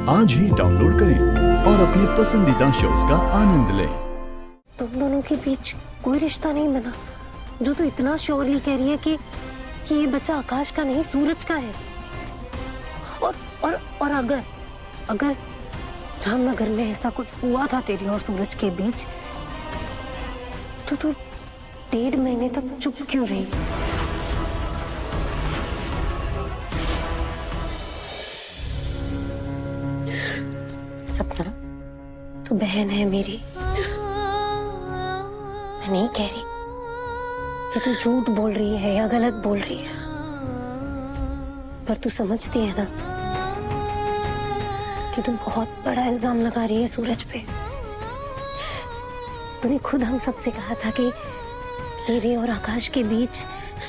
आज ही डाउनलोड करें और अपने पसंदीदा शोज का आनंद लें। तुम दोनों के बीच कोई रिश्ता नहीं बना, जो तो इतना श्योरली कह रही है कि ये बच्चा आकाश का नहीं सूरज का है। और अगर रामनगर में ऐसा कुछ हुआ था तेरी और सूरज के बीच, तो तू 1.5 महीने तक चुप क्यों रही? सपना, तू बहन है मेरी। मैं नहीं कह रही कि तू झूठ बोल रही है या गलत बोल रही है, पर तू समझती है ना कि तू बहुत बड़ा इल्जाम लगा रही है सूरज पे। तूने खुद हम सबसे कहा था कि तेरे और आकाश के बीच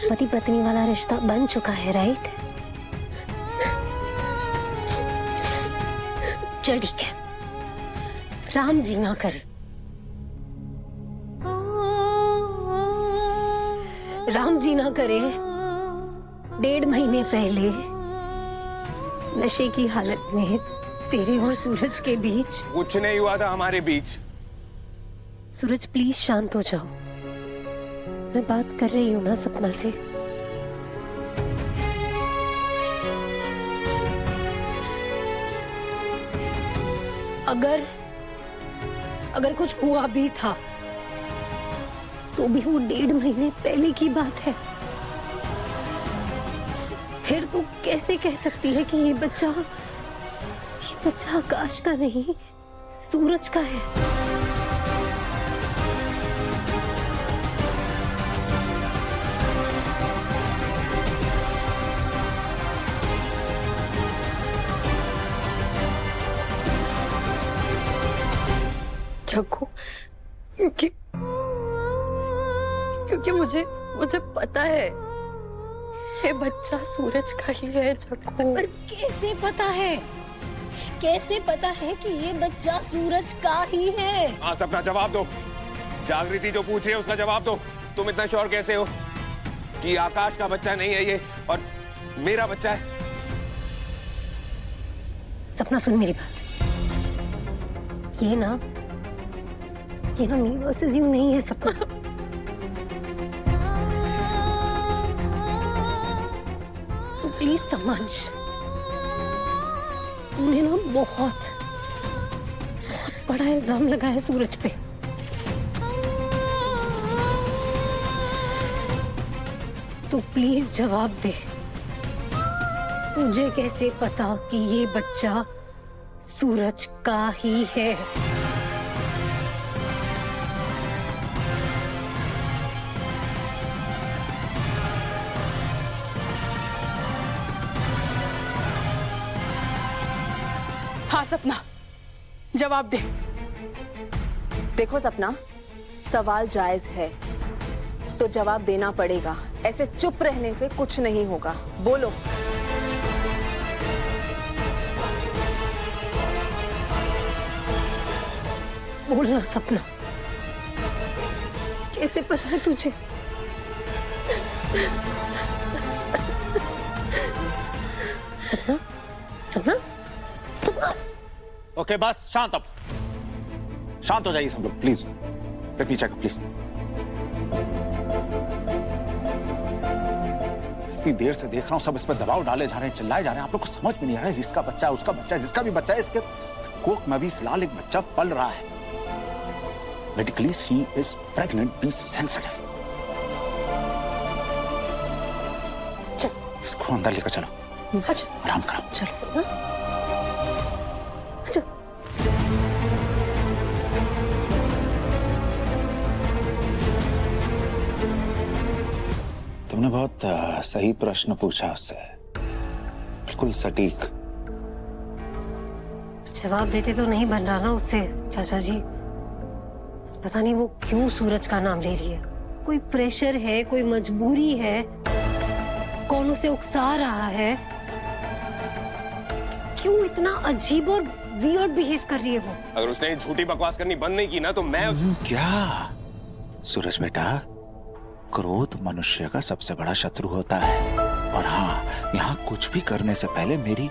पति पत्नी वाला रिश्ता बन चुका है, राइट? चल ठीक है, राम जी ना करे, राम जी ना करे 1.5 महीने पहले नशे की हालत में तेरे और सूरज के बीच कुछ नहीं हुआ था हमारे बीच। सूरज प्लीज शांत हो जाओ, मैं बात कर रही हूँ ना सपना से। अगर कुछ हुआ भी था तो भी वो 1.5 महीने पहले की बात है। फिर तू कैसे कह सकती है कि ये बच्चा आकाश का नहीं सूरज का है? जग्गू, क्योंकि मुझे पता है ये बच्चा सूरज का ही है जग्गू। पर कैसे पता है? कैसे पता है कि ये बच्चा सूरज का ही है? हाँ, अपना जवाब दो। जागृति जो पूछ रही है उसका जवाब दो। तुम इतना श्योर कैसे हो कि आकाश का बच्चा नहीं है ये और मेरा बच्चा है? सपना सुन मेरी बात, ये ना मी वर्सेस यू नहीं है सपना। तू प्लीज समझ, तूने ना बहुत बड़ा इल्जाम लगाया सूरज पे। तू प्लीज जवाब दे, तुझे कैसे पता कि ये बच्चा सूरज का ही है? हाँ सपना, जवाब दे। देखो सपना, सवाल जायज है तो जवाब देना पड़ेगा। ऐसे चुप रहने से कुछ नहीं होगा, बोलो। बोलना सपना, कैसे पता है तुझे? सपना, सपना, सपना। ओके बस, शांत अब, शांत हो जाइए सब लोग please. Let me check please. इतनी देर से देख रहा हूं सब इस पर दबाव डाले जा रहे हैं, चिल्लाए जा रहे हैं। आप लोग को समझ में नहीं आ रहा है, जिसका बच्चा है उसका बच्चा है, जिसका भी बच्चा है। इसके कोख में भी फिलहाल एक बच्चा पल रहा है। Medically she is pregnant, be sensitive. इसको अंदर लेकर चलो। अच्छा, आराम करो, चलो। अच्छा, तुमने बहुत सही प्रश्न पूछा उससे, बिल्कुल सटीक। जवाब देते तो नहीं बन रहा ना उससे चाचा जी। पता नहीं वो क्यों सूरज का नाम ले रही है। कोई प्रेशर है, कोई मजबूरी है, कौन उसे उकसा रहा है? क्यों इतना अजीब और वियर्ड बिहेव कर रही है वो? अगर उसने झूठी बकवास करनी बंद नहीं की ना तो मैं क्या सूरज बेटा, क्रोध मनुष्य का सबसे बड़ा शत्रु होता है। और हाँ, यहाँ कुछ भी करने से पहले मेरी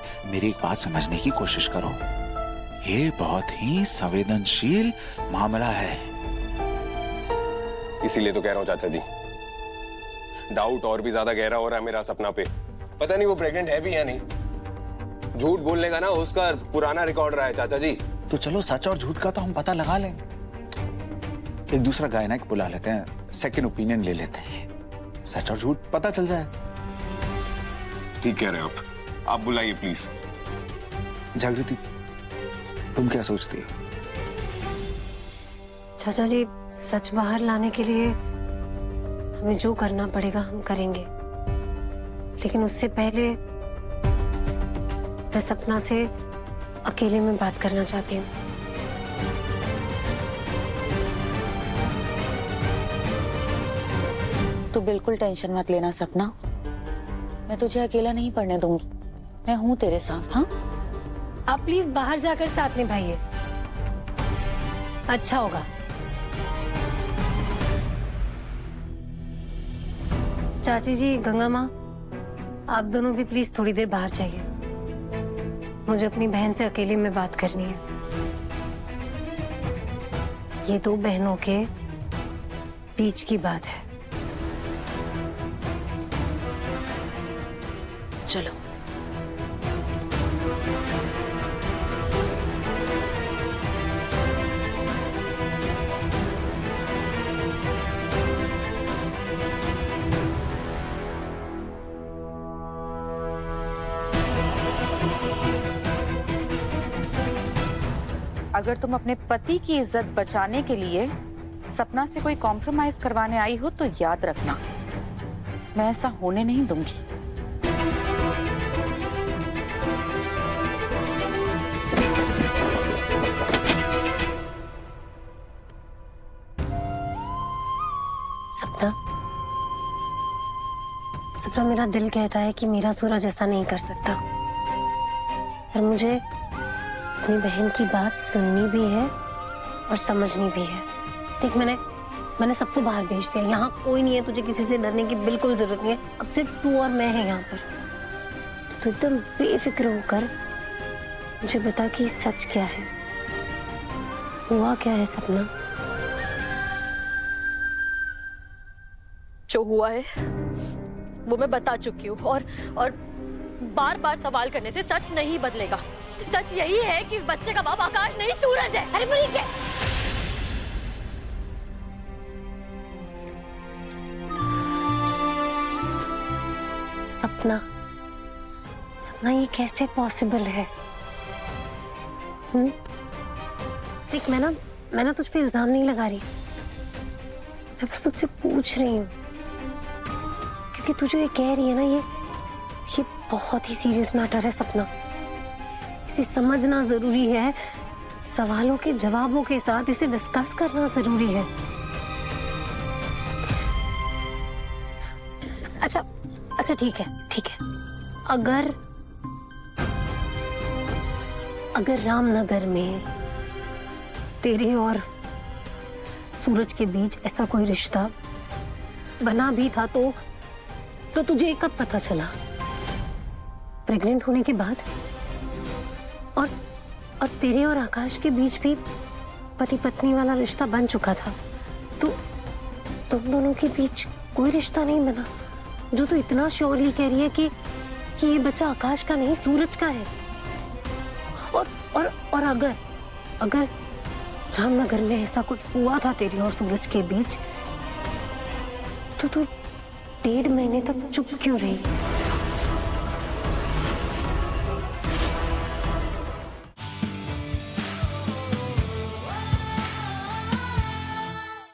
एक बात समझने की कोशिश करो। ये बहुत ही संवेदनशील मामला है। इसीलिए तो कह रहा हूँ चाचा जी, डाउट और भी ज्यादा गहरा हो रहा है मेरा सपना पे। पता नहीं वो प्रेग्नेंट है भी या नहीं। झूठ बोलने का ना उसका पुराना रिकॉर्ड रहा है चाचा जी। तो चलो सच और झूठ का तो हम पता लगा लेंगे। एक दूसरा गायनेक बुला लेते हैं, सेकंड ओपिनियन ले लेते हैं, सच और झूठ पता चल जाए। ठीक कह रहे हो आप बुलाइए प्लीज। जागृति, तुम क्या सोचती हो? चाचा जी, सच बाहर लाने के लिए हमें जो करना पड़ेगा हम करेंगे, लेकिन उससे पहले मैं सपना से अकेले में बात करना चाहती हूँ। तू बिल्कुल टेंशन मत लेना सपना, मैं तुझे अकेला नहीं पड़ने दूंगी, मैं हूं तेरे साथ। हाँ, आप प्लीज बाहर जाकर साथ निभाइए, अच्छा होगा। चाची जी, गंगा माँ, आप दोनों भी प्लीज थोड़ी देर बाहर जाइए, मुझे अपनी बहन से अकेले में बात करनी है। ये दो बहनों के बीच की बात है। चलो। अगर तुम अपने पति की इज्जत बचाने के लिए सपना से कोई कॉम्प्रोमाइज करवाने आई हो तो याद रखना, मैं ऐसा होने नहीं दूंगी। सपना, सपना, मेरा दिल कहता है कि मेरा सूरज ऐसा नहीं कर सकता, पर मुझे अपनी बहन की बात सुननी भी है और समझनी भी है। देख, मैंने सबको बाहर भेज दिया, यहाँ कोई नहीं है, तुझे किसी से डरने की बिल्कुल जरूरत नहीं है। अब सिर्फ तू और मैं है यहाँ पर। तो एकदम बेफिक्र होकर मुझे बता कि सच क्या है, हुआ क्या है सपना। जो हुआ है वो मैं बता चुकी हूँ, और बार बार सवाल करने से सच नहीं बदलेगा। सच यही है कि इस बच्चे का बाप आकाश नहीं, सूरज है। अरे बुरी क्या? सपना, सपना, ये कैसे पॉसिबल है? देख, मैं ना तुझ पे इल्जाम नहीं लगा रही, मैं बस तुझसे पूछ रही हूँ, क्योंकि तू जो ये कह रही है ना, ये बहुत ही सीरियस मैटर है सपना। इसे समझना जरूरी है, सवालों के जवाबों के साथ इसे डिस्कस करना जरूरी है। अच्छा, ठीक है। अगर रामनगर में तेरे और सूरज के बीच ऐसा कोई रिश्ता बना भी था तो तुझे कब पता चला? प्रेग्नेंट होने के बाद? और तेरे और आकाश के बीच भी पति पत्नी वाला रिश्ता बन चुका था, तो तुम दोनों के बीच कोई रिश्ता नहीं बना, जो तू इतना श्योरली कह रही है कि ये बच्चा आकाश का नहीं, सूरज का है। और अगर रामनगर में ऐसा कुछ हुआ था तेरे और सूरज के बीच, तो तू 1.5 महीने तक चुप क्यों रही?